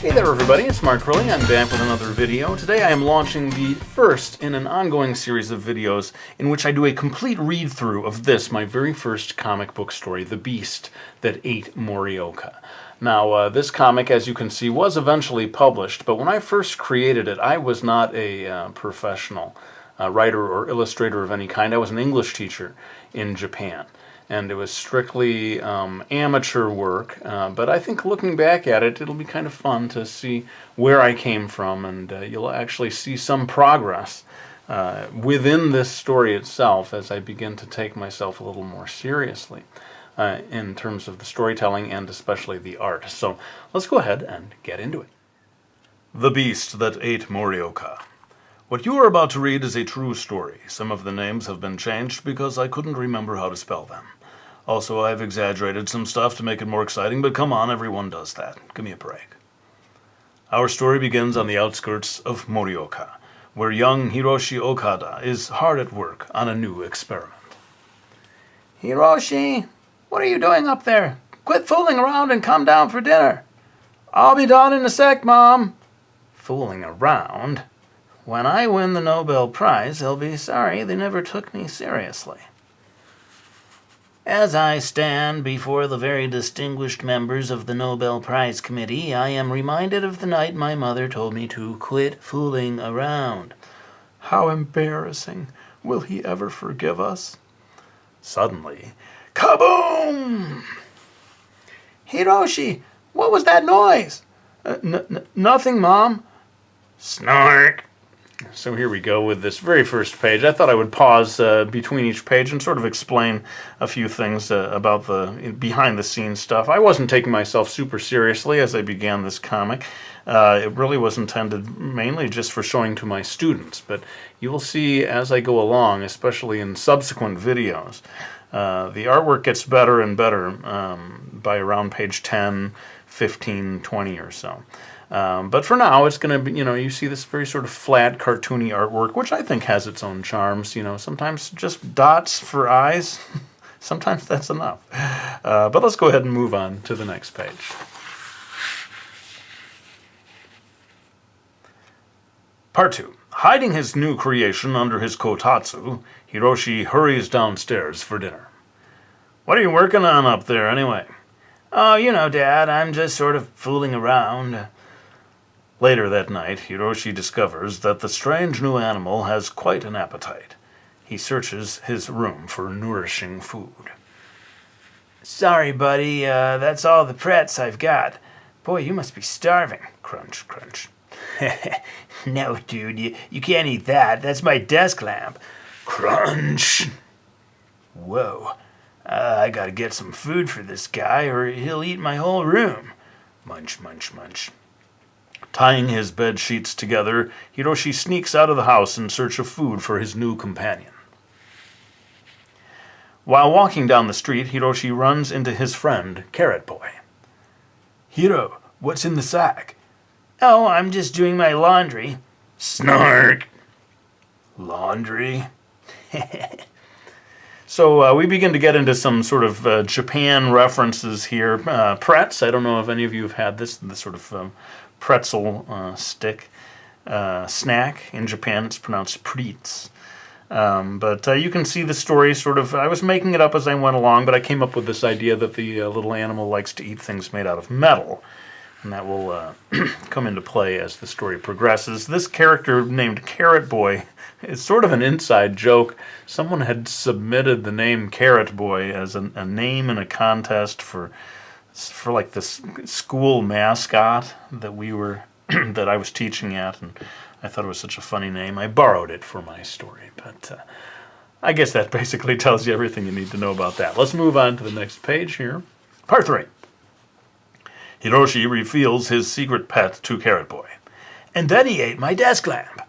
Hey there everybody, it's markcrilley. I'm back with another video. Today I am launching the first in an ongoing series of videos in which I do a complete read-through of this, my very first comic book story, The Beast That Ate Morioka. Now, this comic, as you can see, was eventually published, but when I first created it, I was not a professional writer or illustrator of any kind. I was an English teacher in Japan. And it was strictly amateur work, but I think looking back at it, it'll be kind of fun to see where I came from, and you'll actually see some progress within this story itself as I begin to take myself a little more seriously in terms of the storytelling and especially the art. So let's go ahead and get into it. The Beast That Ate Morioka. What you are about to read is a true story. Some of the names have been changed because I couldn't remember how to spell them. Also, I've exaggerated some stuff to make it more exciting, but come on, everyone does that. Give me a break. Our story begins on the outskirts of Morioka, where young Hiroshi Okada is hard at work on a new experiment. Hiroshi, what are you doing up there? Quit fooling around and come down for dinner. I'll be down in a sec, Mom. Fooling around? When I win the Nobel Prize, they'll be sorry they never took me seriously. As I stand before the very distinguished members of the Nobel Prize Committee, I am reminded of the night my mother told me to quit fooling around. How embarrassing. Will he ever forgive us? Suddenly, kaboom! Hiroshi, what was that noise? Nothing, Mom. Snark. So here we go with this very first page. I thought I would pause between each page and sort of explain a few things about the behind-the-scenes stuff. I wasn't taking myself super seriously as I began this comic. It really was intended mainly just for showing to my students, but you will see as I go along, especially in subsequent videos, the artwork gets better and better by around page 10, 15, 20 or so. But for now, it's going to be, you see this very sort of flat, cartoony artwork, which I think has its own charms. Sometimes just dots for eyes, sometimes that's enough. But let's go ahead and move on to the next page. Part 2. Hiding his new creation under his kotatsu, Hiroshi hurries downstairs for dinner. What are you working on up there, anyway? Oh, Dad, I'm just sort of fooling around. Later that night, Hiroshi discovers that the strange new animal has quite an appetite. He searches his room for nourishing food. Sorry, buddy, that's all the pretz I've got. Boy, you must be starving. Crunch, crunch. No, dude, you can't eat that. That's my desk lamp. Crunch. Whoa, I gotta get some food for this guy or he'll eat my whole room. Munch, munch, munch. Tying his bed sheets together, Hiroshi sneaks out of the house in search of food for his new companion. While walking down the street, Hiroshi runs into his friend, Carrot Boy. Hiro, what's in the sack? Oh, I'm just doing my laundry. Snark! Laundry? So we begin to get into some sort of Japan references here. Pretz, I don't know if any of you have had this sort of pretzel stick snack. In Japan it's pronounced pritz. But you can see the story sort of, I was making it up as I went along, but I came up with this idea that the little animal likes to eat things made out of metal. And that will come into play as the story progresses. This character named Carrot Boy is sort of an inside joke. Someone had submitted the name Carrot Boy as a name in a contest for like this school mascot that that I was teaching at, and I thought it was such a funny name. I borrowed it for my story, but I guess that basically tells you everything you need to know about that. Let's move on to the next page here. Part 3. Hiroshi reveals his secret pet to Carrot Boy. And then he ate my desk lamp.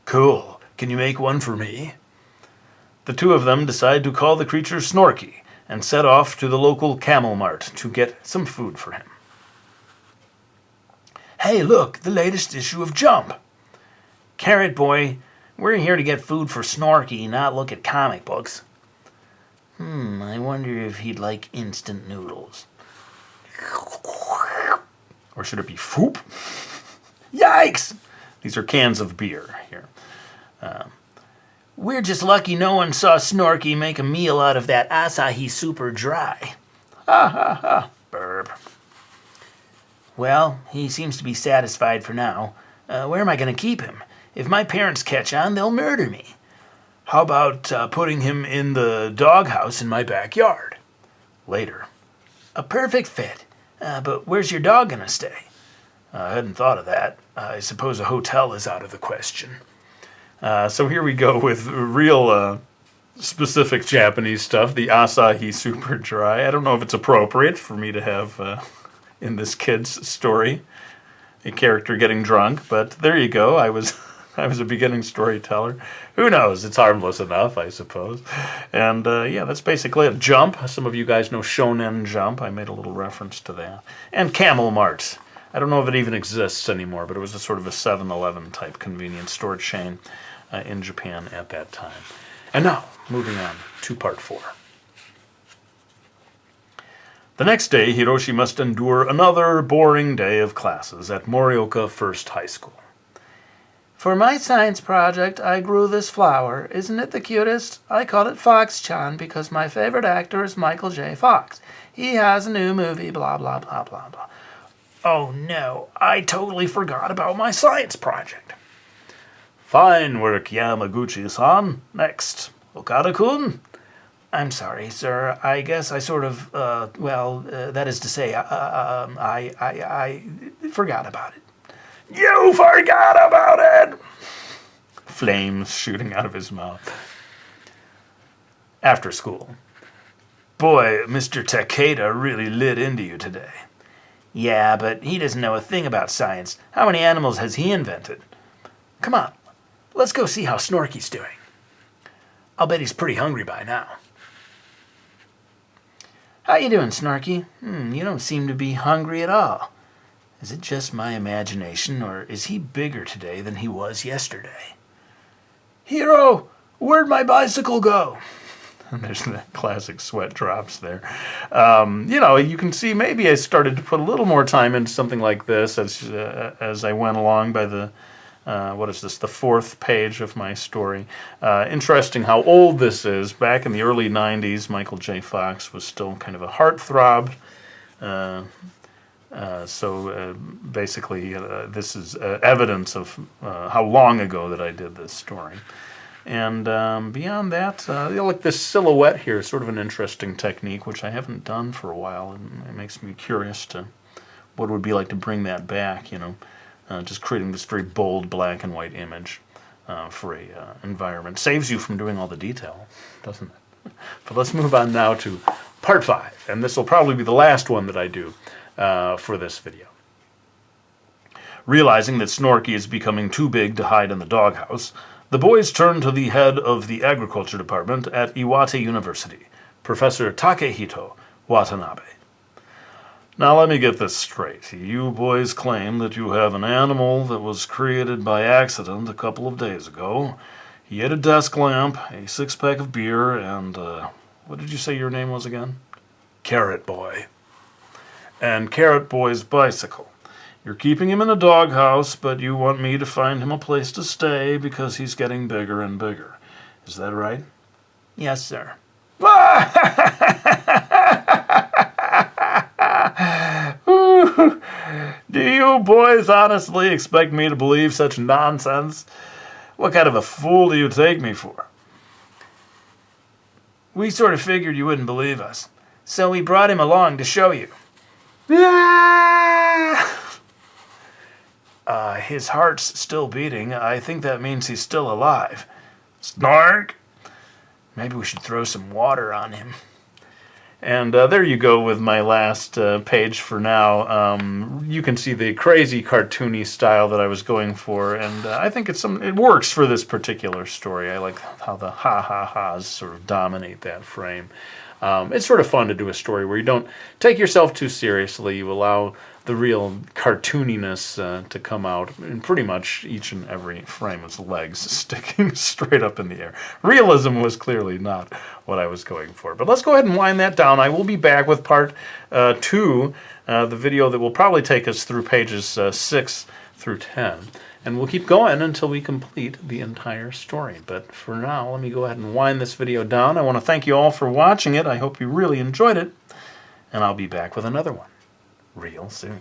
Cool. Can you make one for me? The two of them decide to call the creature Snorky and set off to the local camel mart to get some food for him. Hey, look, the latest issue of Jump. Carrot Boy, we're here to get food for Snorky, not look at comic books. I wonder if he'd like instant noodles. Or should it be foop? Yikes! These are cans of beer here. We're just lucky no one saw Snorky make a meal out of that Asahi Super Dry. Ha ha ha. Burp. Well, he seems to be satisfied for now. Where am I going to keep him? If my parents catch on, they'll murder me. How about putting him in the doghouse in my backyard? Later. A perfect fit. But where's your dog going to stay? I hadn't thought of that. I suppose a hotel is out of the question. So here we go with real specific Japanese stuff. The Asahi Super Dry. I don't know if it's appropriate for me to have in this kid's story a character getting drunk, but there you go. I was a beginning storyteller. Who knows? It's harmless enough, I suppose. And yeah, that's basically it. Jump. Some of you guys know Shonen Jump. I made a little reference to that. And Camel Mart. I don't know if it even exists anymore, but it was a sort of a 7-Eleven type convenience store chain in Japan at that time. And now, moving on to part 4. The next day, Hiroshi must endure another boring day of classes at Morioka First High School. For my science project, I grew this flower. Isn't it the cutest? I call it Fox-chan because my favorite actor is Michael J. Fox. He has a new movie, blah, blah, blah, blah, blah. Oh no, I totally forgot about my science project. Fine work, Yamaguchi-san. Next, Okada-kun. I'm sorry, sir. I guess I sort of, that is to say, I forgot about it. You forgot about it! Flames shooting out of his mouth. After school. Boy, Mr. Takeda really lit into you today. Yeah, but he doesn't know a thing about science. How many animals has he invented? Come on, let's go see how Snorky's doing. I'll bet he's pretty hungry by now. How you doing, Snorky? You don't seem to be hungry at all. Is it just my imagination, or is he bigger today than he was yesterday? Hero, where'd my bicycle go? There's that classic sweat drops there. You can see maybe I started to put a little more time into something like this as I went along by the, the 4th page of my story. Interesting how old this is. Back in the early 90s, Michael J. Fox was still kind of a heartthrob. Basically, this is evidence of how long ago that I did this story. And beyond that, like this silhouette here is sort of an interesting technique, which I haven't done for a while, and it makes me curious to what it would be like to bring that back, just creating this very bold black and white image for a environment. Saves you from doing all the detail, doesn't it? But let's move on now to part 5, and this will probably be the last one that I do for this video. Realizing that Snorky is becoming too big to hide in the doghouse, the boys turn to the head of the agriculture department at Iwate University, Professor Takehito Watanabe. Now let me get this straight. You boys claim that you have an animal that was created by accident a couple of days ago. He had a desk lamp, a 6-pack of beer, and, what did you say your name was again? Carrot Boy. And Carrot Boy's bicycle. You're keeping him in a doghouse, but you want me to find him a place to stay because he's getting bigger and bigger. Is that right? Yes, sir. Do you boys honestly expect me to believe such nonsense? What kind of a fool do you take me for? We sort of figured you wouldn't believe us, so we brought him along to show you. His heart's still beating. I think that means he's still alive. Snark! Maybe we should throw some water on him. And there you go with my last page for now. You can see the crazy cartoony style that I was going for, and I think it works for this particular story. I like how the ha-ha-has sort of dominate that frame. It's sort of fun to do a story where you don't take yourself too seriously. You allow the real cartooniness to come out in pretty much each and every frame. His legs sticking straight up in the air. Realism was clearly not what I was going for. But let's go ahead and wind that down. I will be back with part 2, the video that will probably take us through pages 6 through 10. And we'll keep going until we complete the entire story. But for now, let me go ahead and wind this video down. I want to thank you all for watching it. I hope you really enjoyed it. And I'll be back with another one real soon.